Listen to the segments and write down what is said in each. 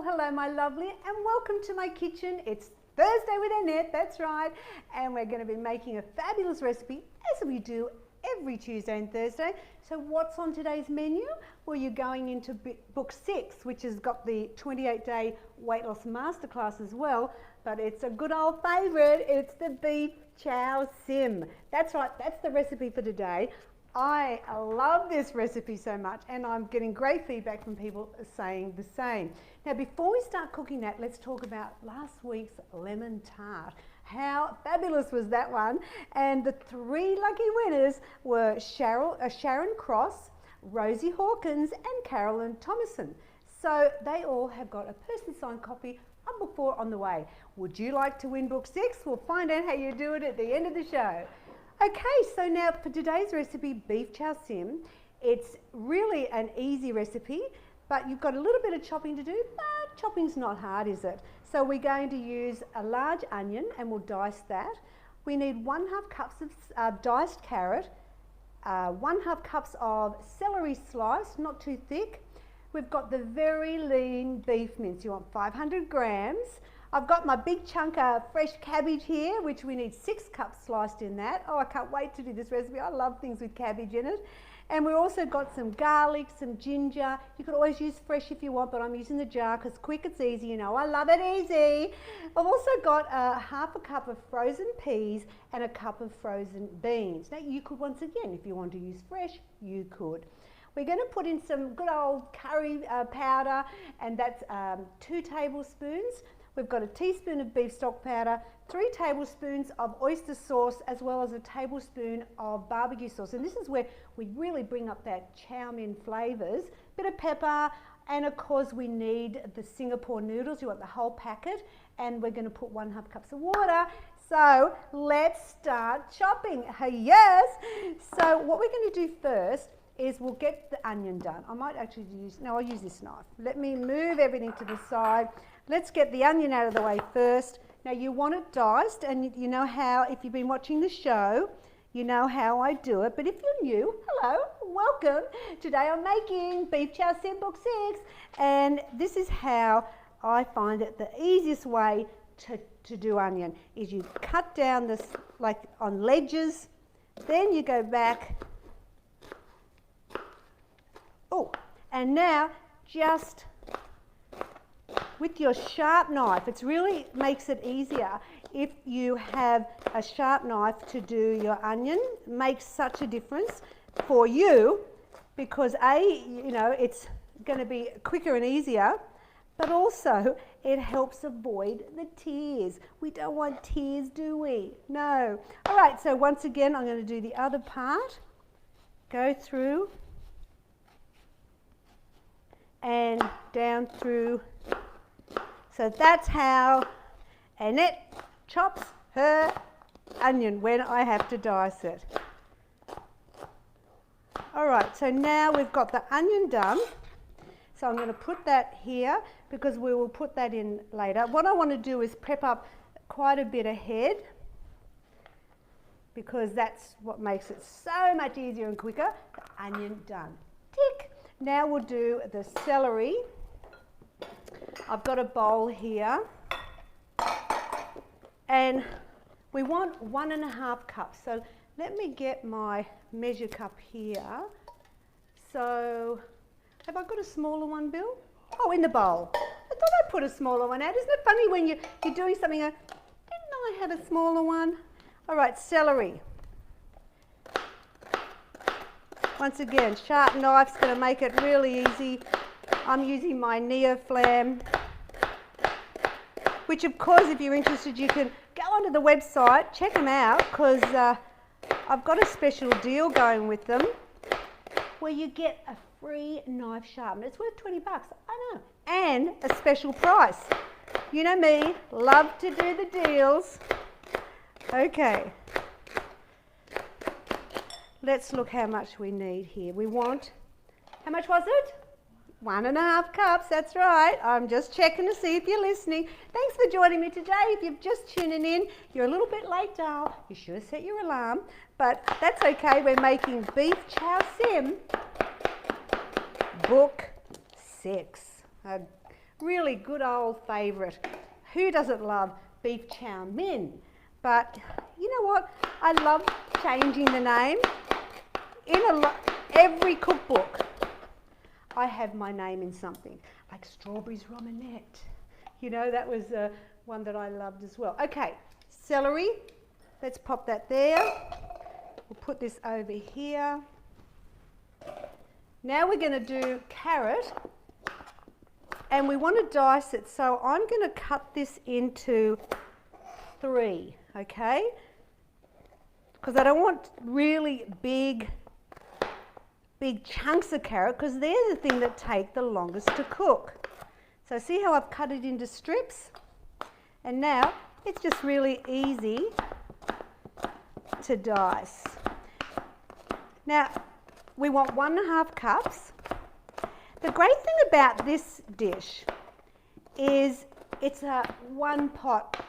hello my lovely, and welcome to my kitchen. It's Thursday with Annette, that's right, and we're going to be making a fabulous recipe as we do every Tuesday and Thursday. So what's on today's menu? Well, you're going into book 6, which has got the 28-day weight loss masterclass as well, but it's a good old favourite. It's the beef Chow Sym. That's right, that's the recipe for today. I love this recipe so much, and I'm getting great feedback from people saying the same. Now, before we start cooking that, let's talk about last week's lemon tart. How fabulous was that one? And the 3 lucky winners were Sharon Cross, Rosie Hawkins, and Carolyn Thomason. So they all have got a person signed copy of book 4 on the way. Would you like to win book 6? We'll find out how you do it at the end of the show. Okay, so now for today's recipe, beef Chow Sym, it's really an easy recipe, but you've got a little bit of chopping to do, but chopping's not hard, is it? So we're going to use a large onion and we'll dice that. We need 1/2 cups of diced carrot, 1/2 cups of celery sliced, not too thick. We've got the very lean beef mince. You want 500 grams. I've got my big chunk of fresh cabbage here, which we need 6 cups sliced in that. Oh, I can't wait to do this recipe. I love things with cabbage in it. And we've also got some garlic, some ginger. You could always use fresh if you want, but I'm using the jar because quick, it's easy. You know, I love it easy. I've also got 1/2 cup of frozen peas and a cup of frozen beans. Now, you could, once again, if you want to use fresh, you could. We're going to put in some good old curry powder, and that's 2 tablespoons. We've got a teaspoon of beef stock powder, 3 tablespoons of oyster sauce, as well as a tablespoon of barbecue sauce. And this is where we really bring up that chow mein flavours. Bit of pepper, and of course we need the Singapore noodles. You want the whole packet, and we're going to put 1/2 cups of water. So let's start chopping. Yes! So what we're going to do first is we'll get the onion done. I might actually I'll use this knife. Let me move everything to the side. Let's get the onion out of the way first. Now you want it diced, and you know how, if you've been watching the show, you know how I do it. But if you're new, hello, welcome. Today I'm making beef Chow Sym book 6, and this is how I find it the easiest way to do onion, is you cut down this like on ledges, then you go back. Oh, and now just with your sharp knife, it really makes it easier if you have a sharp knife to do your onion. It makes such a difference for you because it's going to be quicker and easier, but also it helps avoid the tears. We don't want tears, do we? No. All right, so once again, I'm going to do the other part. Go through and down through. So that's how Annette chops her onion when I have to dice it. All right, so now we've got the onion done. So I'm going to put that here because we will put that in later. What I want to do is prep up quite a bit ahead because that's what makes it so much easier and quicker. The onion done. Tick. Now we'll do the celery. I've got a bowl here, and we want 1.5 cups. So let me get my measure cup here. So have I got a smaller one, Bill? Oh, in the bowl. I thought I put a smaller one out. Isn't it funny when you're doing something, didn't I have a smaller one? All right, celery. Once again, sharp knife's going to make it really easy. I'm using my Neoflam, which of course, if you're interested, you can go onto the website, check them out, because I've got a special deal going with them where you get a free knife sharpener. It's worth 20 bucks, I know, and a special price. You know me, love to do the deals. Okay. Let's look how much we need here. We want, how much was it? 1.5 cups, that's right. I'm just checking to see if you're listening. Thanks for joining me today. If you're just tuning in, you're a little bit late, doll. You should have set your alarm, but that's okay. We're making beef Chow Sym, book 6. really good old favourite. Who doesn't love beef chow mein? But you know what? I love changing the name. In every cookbook, I have my name in something, like strawberries romanette. You know, that was one that I loved as well. Okay, celery. Let's pop that there. We'll put this over here. Now we're going to do carrot, and we want to dice it. So I'm going to cut this into 3, okay? Because I don't want really big chunks of carrot, because they're the thing that take the longest to cook. So see how I've cut it into strips? And now it's just really easy to dice. Now we want 1.5 cups. The great thing about this dish is it's a one pot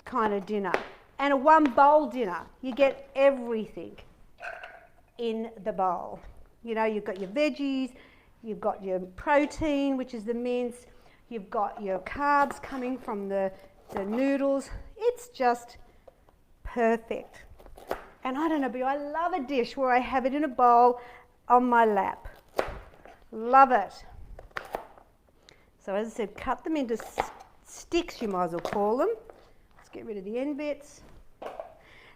kind of dinner and a one bowl dinner. You get everything in the bowl. You know, you've got your veggies, you've got your protein, which is the mince, you've got your carbs coming from the noodles. It's just perfect. And I don't know, but I love a dish where I have it in a bowl on my lap. Love it. So as I said, cut them into sticks, you might as well call them. Let's get rid of the end bits.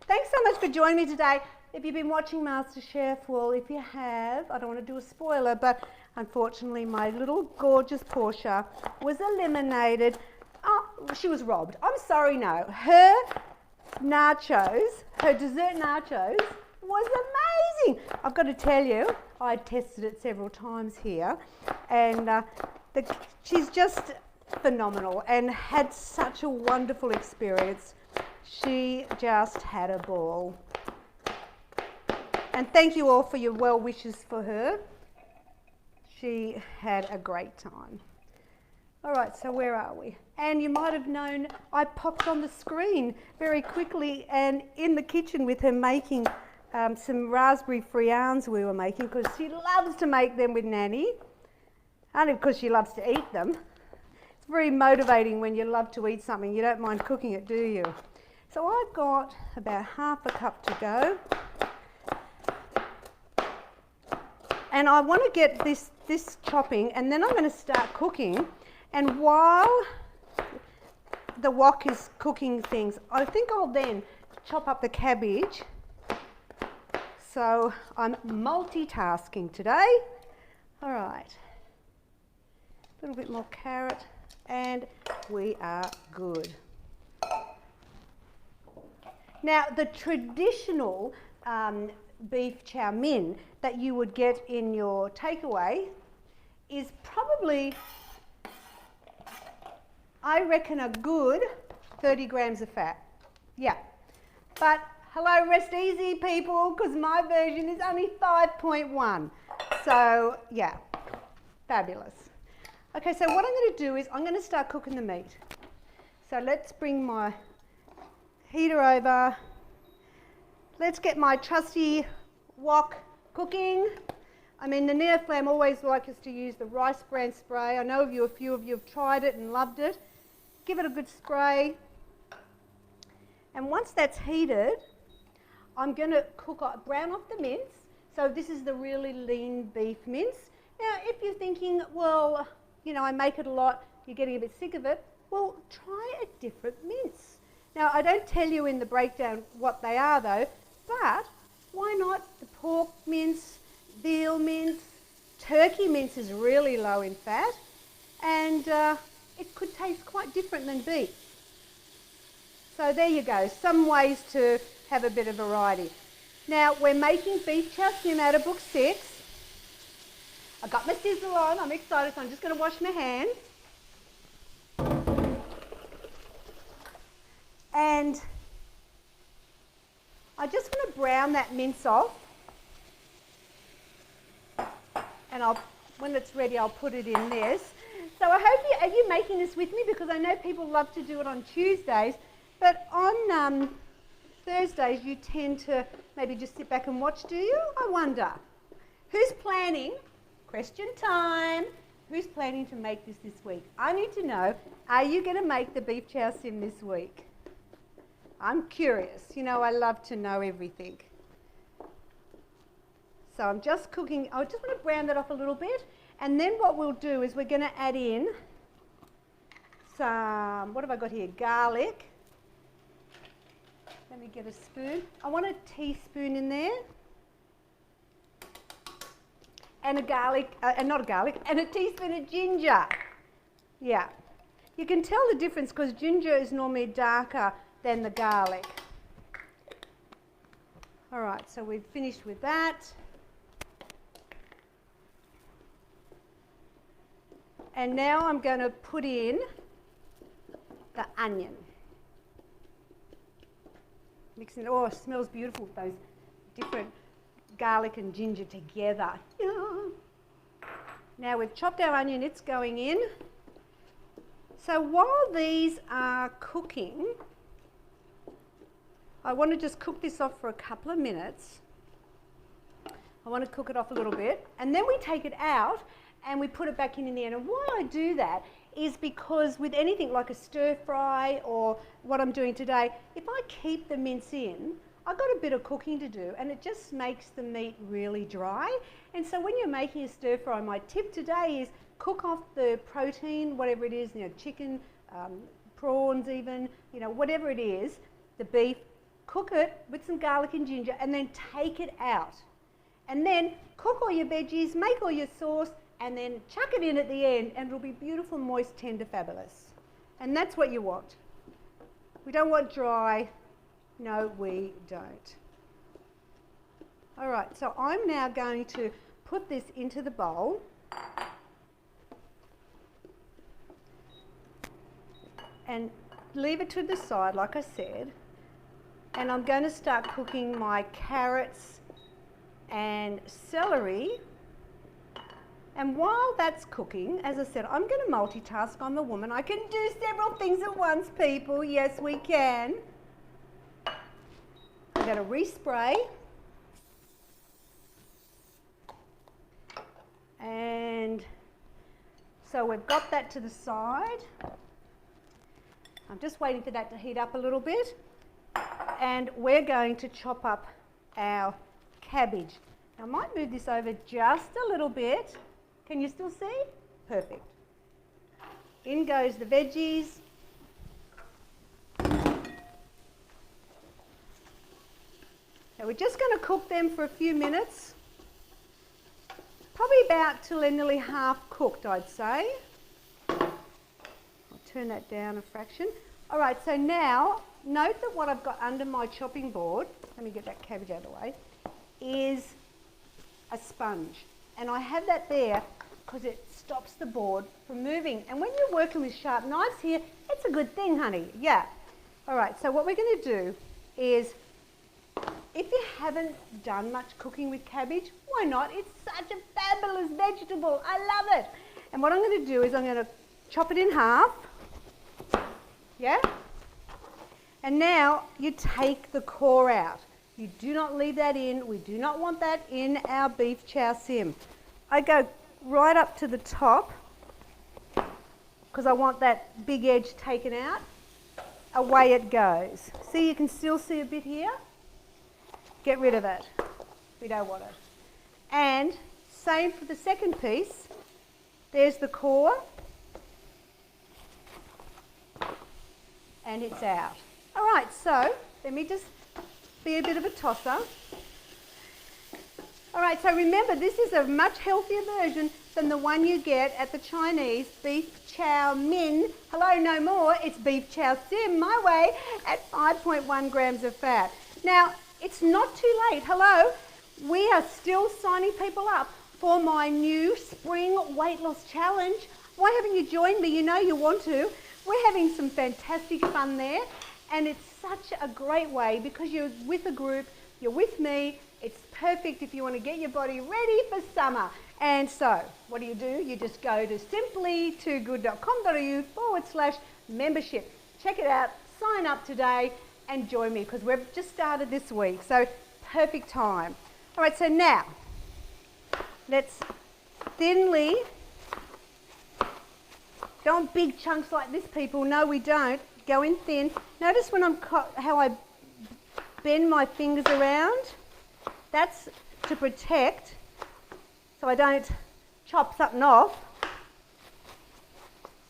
Thanks so much for joining me today. If you've been watching MasterChef, well, if you have, I don't want to do a spoiler, but unfortunately my little gorgeous Portia was eliminated. Oh, she was robbed. I'm sorry, no. Her nachos, her dessert nachos, was amazing. I've got to tell you, I tested it several times here, and she's just phenomenal and had such a wonderful experience. She just had a ball. And thank you all for your well wishes for her. She had a great time. All right, so where are we? And you might have known I popped on the screen very quickly and in the kitchen with her making some raspberry friands we were making, because she loves to make them with Nanny, only because she loves to eat them. It's very motivating when you love to eat something. You don't mind cooking it, do you? So I've got about 1/2 cup to go. And I want to get this chopping, and then I'm going to start cooking. And while the wok is cooking things, I think I'll then chop up the cabbage. So I'm multitasking today. All right. A little bit more carrot, and we are good. Now, the traditional beef chow mein that you would get in your takeaway is probably, I reckon, a good 30 grams of fat. Yeah. But hello, rest easy, people, because my version is only 5.1. So, yeah, fabulous. Okay, so what I'm going to do is I'm going to start cooking the meat. So let's bring my heater over. Let's get my trusty wok cooking. I mean, the Neoflam always like us to use the rice bran spray. I know a few of you have tried it and loved it. Give it a good spray. And once that's heated, I'm going to brown off the mince. So this is the really lean beef mince. Now, if you're thinking, well, you know, I make it a lot, you're getting a bit sick of it, well, try a different mince. Now, I don't tell you in the breakdown what they are, though, but why not the pork mince, veal mince, turkey mince is really low in fat, and it could taste quite different than beef. So there you go, some ways to have a bit of variety. Now, we're making beef chow sym out of book 6. I've got my sizzle on, I'm excited, so I'm just going to wash my hands. And I just want to brown that mince off. And when it's ready, I'll put it in this. So I hope are you making this with me? Because I know people love to do it on Tuesdays, but on Thursdays you tend to maybe just sit back and watch, do you? I wonder. Who's planning? Question time. Who's who's planning to make this week? I need to know, are you going to make the beef chow sym this week? I'm curious. You know, I love to know everything. So I'm just cooking. I just want to brown that off a little bit. And then what we'll do is we're going to add in some, what have I got here? Garlic. Let me get a spoon. I want a teaspoon in there. And a garlic, not a garlic, and a teaspoon of ginger. Yeah. You can tell the difference because ginger is normally darker than the garlic. All right, so we've finished with that. And now I'm going to put in the onion. Mixing it, oh, it smells beautiful, those different garlic and ginger together. Yeah. Now we've chopped our onion, it's going in. So while these are cooking, I want to just cook this off for a couple of minutes. I want to cook it off a little bit, and then we take it out and we put it back in the end. And why I do that is because with anything like a stir fry or what I'm doing today, if I keep the mince in, I've got a bit of cooking to do and it just makes the meat really dry. And so when you're making a stir fry, my tip today is cook off the protein, whatever it is, you know, chicken, prawns even, you know, whatever it is, the beef, cook it with some garlic and ginger and then take it out. And then cook all your veggies, make all your sauce, and then chuck it in at the end and it'll be beautiful, moist, tender, fabulous. And that's what you want. We don't want dry. No, we don't. All right, so I'm now going to put this into the bowl. And leave it to the side, like I said. And I'm going to start cooking my carrots and celery. And while that's cooking, as I said, I'm going to multitask. I'm a woman. I can do several things at once, people. Yes, we can. I'm going to respray. And so we've got that to the side. I'm just waiting for that to heat up a little bit. And we're going to chop up our cabbage. Now, I might move this over just a little bit. Can you still see? Perfect. In goes the veggies. Now we're just going to cook them for a few minutes. Probably about till they're nearly half cooked, I'd say. I'll turn that down a fraction. All right, so now note that what I've got under my chopping board, let me get that cabbage out of the way, is a sponge. And I have that there because it stops the board from moving. And when you're working with sharp knives here, it's a good thing, honey. Yeah. All right, so what we're going to do is, if you haven't done much cooking with cabbage, why not? It's such a fabulous vegetable. I love it. And what I'm going to do is I'm going to chop it in half. Yeah? And now you take the core out. You do not leave that in. We do not want that in our beef chow sym. I go right up to the top because I want that big edge taken out. Away it goes. See, you can still see a bit here. Get rid of it. We don't want it. And same for the second piece. There's the core. And it's out. All right, so let me just be a bit of a tosser. All right, so remember, this is a much healthier version than the one you get at the Chinese beef chow mein. Hello, no more. It's beef chow sym my way at 5.1 grams of fat. Now, it's not too late. Hello, we are still signing people up for my new spring weight loss challenge. Why haven't you joined me? You know you want to. We're having some fantastic fun there, and it's such a great way because you're with a group, you're with me. It's perfect if you want to get your body ready for summer. And so, what do? You just go to simply2good.com.au/membership. Check it out, sign up today and join me because we've just started this week. So, perfect time. All right, so now, let's thinly want big chunks like this, people. No, we don't. Go in thin. Notice when how I bend my fingers around. That's to protect so I don't chop something off.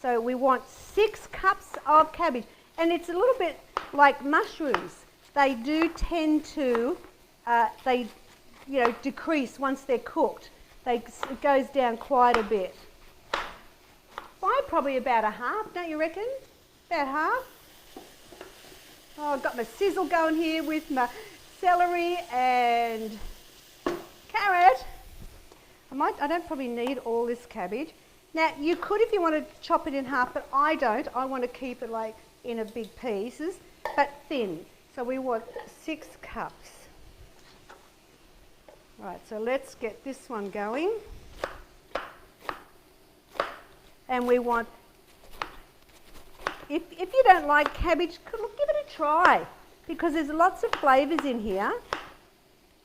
So we want 6 cups of cabbage. And it's a little bit like mushrooms. They do tend to, decrease once they're cooked. It goes down quite a bit. Probably about a half, don't you reckon? About half. Oh, I've got my sizzle going here with my celery and carrot. I don't probably need all this cabbage. Now, you could if you want to chop it in half, but I don't. I want to keep it like in a big pieces, but thin. So we want 6 cups. Right, so let's get this one going. And we want, if you don't like cabbage, give it a try, because there's lots of flavours in here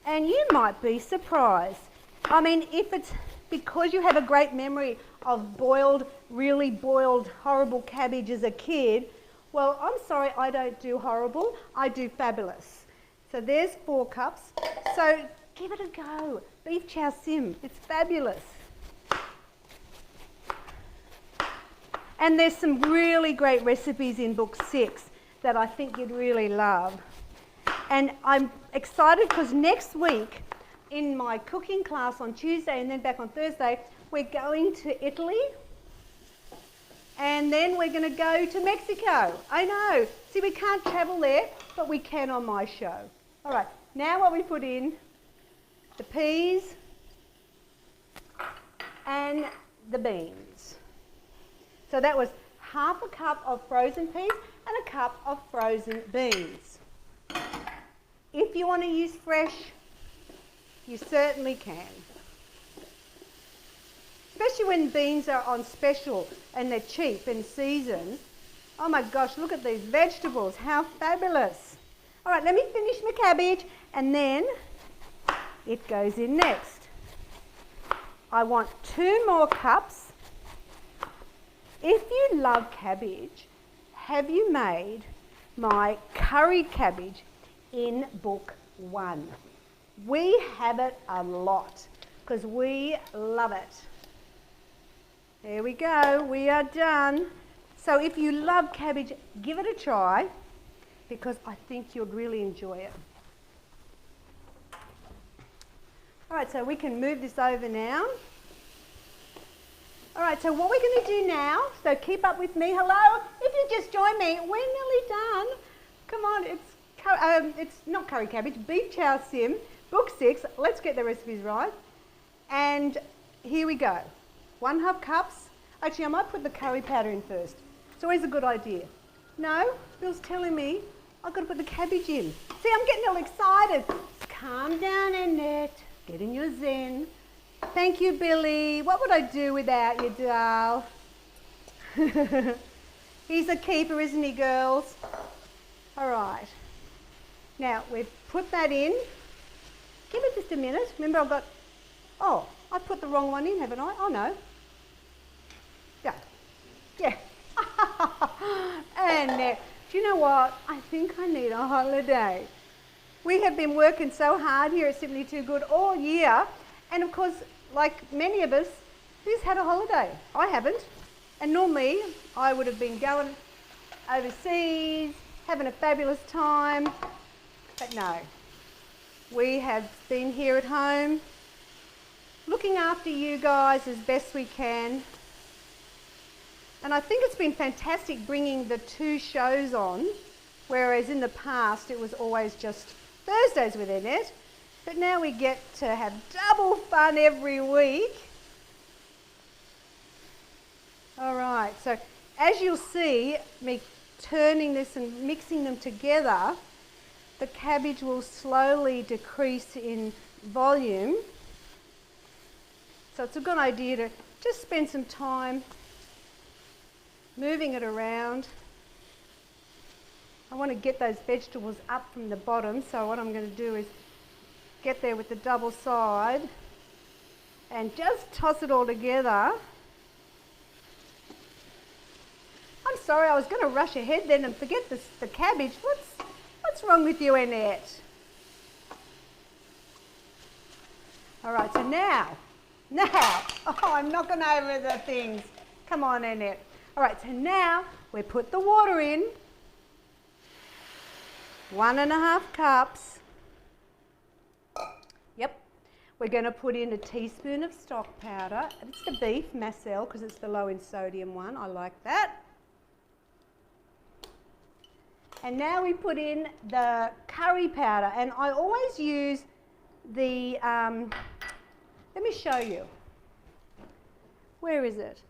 and you might be surprised. I mean, if it's because you have a great memory of really boiled, horrible cabbage as a kid, well, I'm sorry, I don't do horrible, I do fabulous. So there's 4 cups. So give it a go. Beef Chow Sym, it's fabulous. And there's some really great recipes in book 6 that I think you'd really love. And I'm excited because next week in my cooking class on Tuesday and then back on Thursday, we're going to Italy. And then we're going to go to Mexico. I know. See, we can't travel there, but we can on my show. All right, now what we put in, the peas and the beans. So that was half a cup of frozen peas and a cup of frozen beans. If you want to use fresh, you certainly can. Especially when beans are on special and they're cheap in season. Oh my gosh, look at these vegetables, how fabulous. All right, let me finish my cabbage and then it goes in next. I want 2 more cups. If you love cabbage, have you made my curried cabbage in book 1? We have it a lot because we love it. There we go, we are done. So if you love cabbage, give it a try because I think you'll really enjoy it. All right, so we can move this over now. All right, so what we're going to do now, so keep up with me. Hello, if you just joined me, we're nearly done. Come on, it's not curry cabbage, beef Chow Sym, book 6. Let's get the recipes right. And here we go. 1/2 cups. Actually, I might put the curry powder in first. It's always a good idea. No, Bill's telling me I've got to put the cabbage in. See, I'm getting all excited. Calm down, Annette. Get in your zen. Thank you, Billy. What would I do without you, doll? He's a keeper, isn't he, girls? All right. Now, we've put that in. Give it just a minute. Remember, I put the wrong one in, haven't I? Oh, no. Yeah. And do you know what? I think I need a holiday. We have been working so hard here at Simply Too Good all year. And of course, like many of us, who's had a holiday? I haven't. And normally, I would have been going overseas, having a fabulous time. But no, we have been here at home, looking after you guys as best we can. And I think it's been fantastic bringing the 2 shows on, whereas in the past it was always just Thursdays with Annette. But now we get to have double fun every week. All right, so as you'll see, me turning this and mixing them together, the cabbage will slowly decrease in volume. So it's a good idea to just spend some time moving it around. I want to get those vegetables up from the bottom, so what I'm going to do is get there with the double side and just toss it all together. sorry, I was going to rush ahead then and forget the cabbage. What's wrong with you, Annette? All right, so now, oh, I'm knocking over the things. Come on, Annette. All right, so now we put the water in. 1.5 cups. Yep. We're going to put in a teaspoon of stock powder. It's the beef macel because it's the low in sodium one. I like that. And now we put in the curry powder, and I always use the, let me show you. Where is it?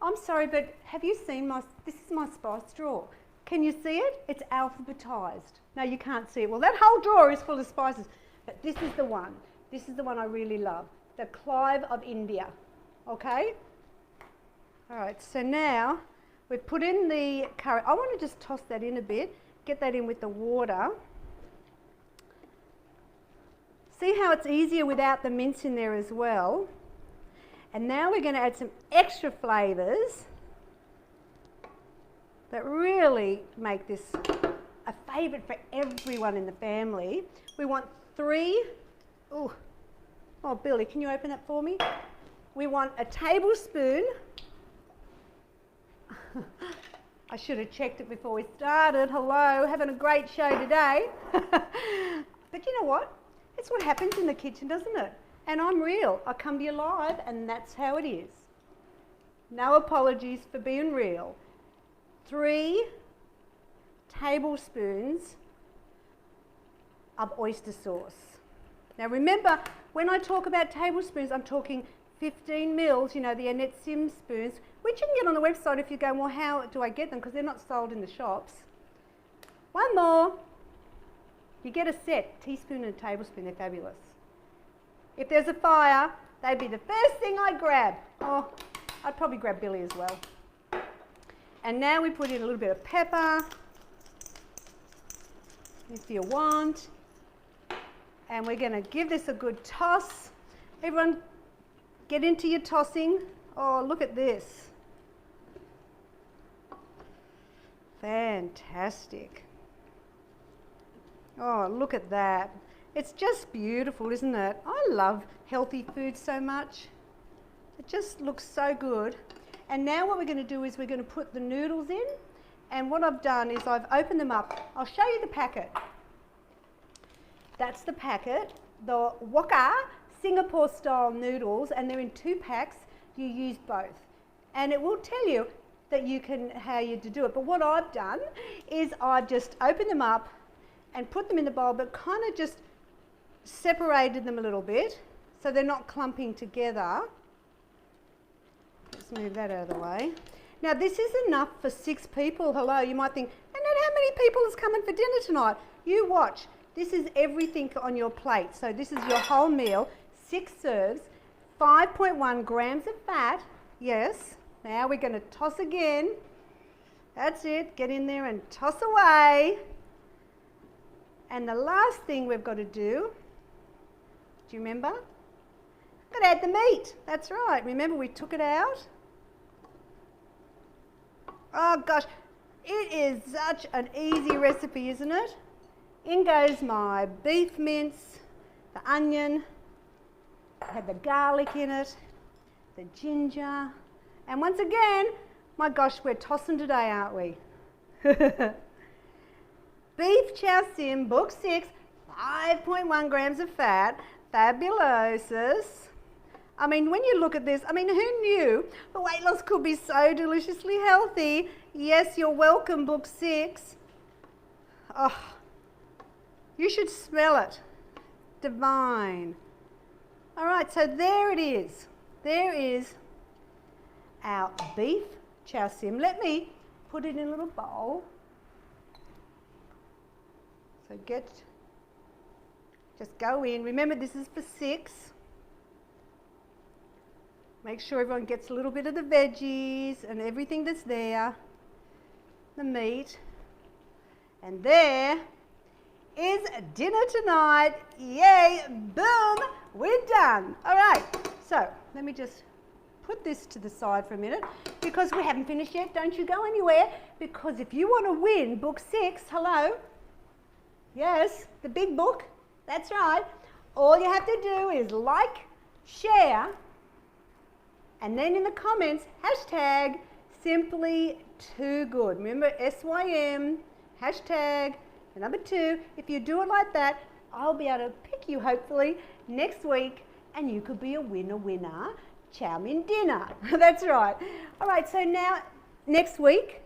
I'm sorry, but have you seen this is my spice drawer. Can you see it? It's alphabetized. No, you can't see it. Well, that whole drawer is full of spices, but this is the one. This is the one I really love, the Clove of India, okay? All right, so now we've put in the curry. I want to just toss that in a bit, get that in with the water. See how it's easier without the mince in there as well. And now we're going to add some extra flavours that really make this a favourite for everyone in the family. We want 3, oh Billy, can you open that for me? We want a tablespoon. I should have checked it before we started. Hello, having a great show today. But you know what? It's what happens in the kitchen, doesn't it? And I'm real. I come to you live, and that's how it is. No apologies for being real. 3 tablespoons of oyster sauce. Now remember, when I talk about tablespoons, I'm talking 15 mils, you know, the Annette Sym spoons, which you can get on the website if you go, well, how do I get them? Because they're not sold in the shops. One more. You get a set, teaspoon and a tablespoon, they're fabulous. If there's a fire, they'd be the first thing I'd grab. Oh, I'd probably grab Billy as well. And now we put in a little bit of pepper, if you want. And we're going to give this a good toss. Everyone, get into your tossing. Oh, look at this. Fantastic. Oh, look at that. It's just beautiful, isn't it? I love healthy food so much. It just looks so good. And now what we're going to do is we're going to put the noodles in. And what I've done is I've opened them up. I'll show you the packet. That's the packet. The Wokka Singapore style noodles, and they're in 2 packs. You use both. And it will tell you that you can, how you do it. But what I've done is I've just opened them up and put them in the bowl, but kind of just separated them a little bit so they're not clumping together. Let's move that out of the way. Now this is enough for 6 people. Hello, you might think, Annette, how many people is coming for dinner tonight? You watch. This is everything on your plate. So this is your whole meal, 6 serves, 5.1 grams of fat. Yes. Now we're going to toss again. That's it. Get in there and toss away. And the last thing we've got to do you remember? Got to add the meat. That's right. Remember we took it out? Oh gosh, it is such an easy recipe, isn't it? In goes my beef mince, the onion, had the garlic in it, the ginger, and once again, my gosh, we're tossing today, aren't we? Beef Chow Sym, Book 6, 5.1 grams of fat, fabulosus. I mean, when you look at this, I mean, who knew the weight loss could be so deliciously healthy? Yes, you're welcome, Book 6. Oh, you should smell it. Divine. All right, so there it is. There is our beef Chow Sym. Let me put it in a little bowl. So just go in. Remember, this is for 6. Make sure everyone gets a little bit of the veggies and everything that's there, the meat. And there is dinner tonight. Yay, boom, we're done. All right, so let me just put this to the side for a minute because we haven't finished yet. Don't you go anywhere, because if you want to win book 6, hello, yes, the big book, that's right, all you have to do is like, share, and then in the comments, hashtag Symply Too Good. Remember, SYM, hashtag, the number 2. If you do it like that, I'll be able to pick you hopefully next week, and you could be a winner. Chow Mein dinner. That's right. All right, so now next week,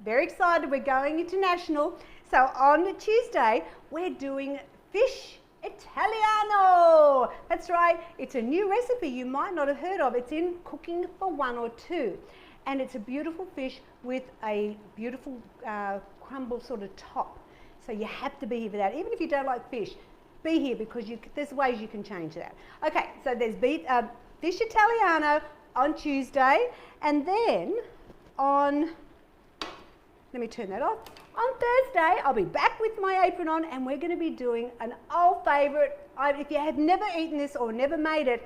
very excited, we're going international. So on Tuesday, we're doing fish Italiano. That's right, it's a new recipe you might not have heard of. It's in Cooking for One or Two. And it's a beautiful fish with a beautiful crumble sort of top. So you have to be here for that. Even if you don't like fish, be here because there's ways you can change that. Okay, so there's fish Italiano on Tuesday, and then on, let me turn that off. On Thursday, I'll be back with my apron on, and we're going to be doing an old favourite. If you have never eaten this or never made it,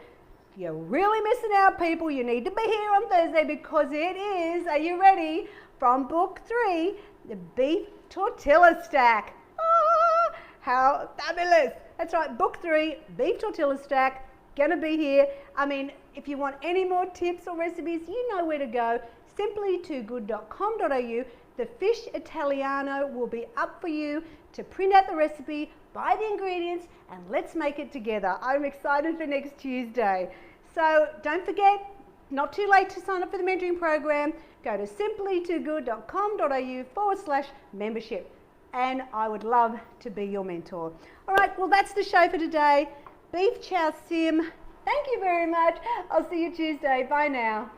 you're really missing out, people. You need to be here on Thursday because it is, are you ready, from book 3, the beef tortilla stack. Ah, how fabulous. That's right, book 3, beef tortilla stack, gonna be here. I mean, if you want any more tips or recipes, you know where to go, simplytoogood.com.au. The fish Italiano will be up for you to print out the recipe, buy the ingredients, and let's make it together. I'm excited for next Tuesday. So don't forget, not too late to sign up for the mentoring program. Go to simplytoogood.com.au/membership, and I would love to be your mentor. All right, well, that's the show for today. Beef Chow Sym. Thank you very much. I'll see you Tuesday. Bye now.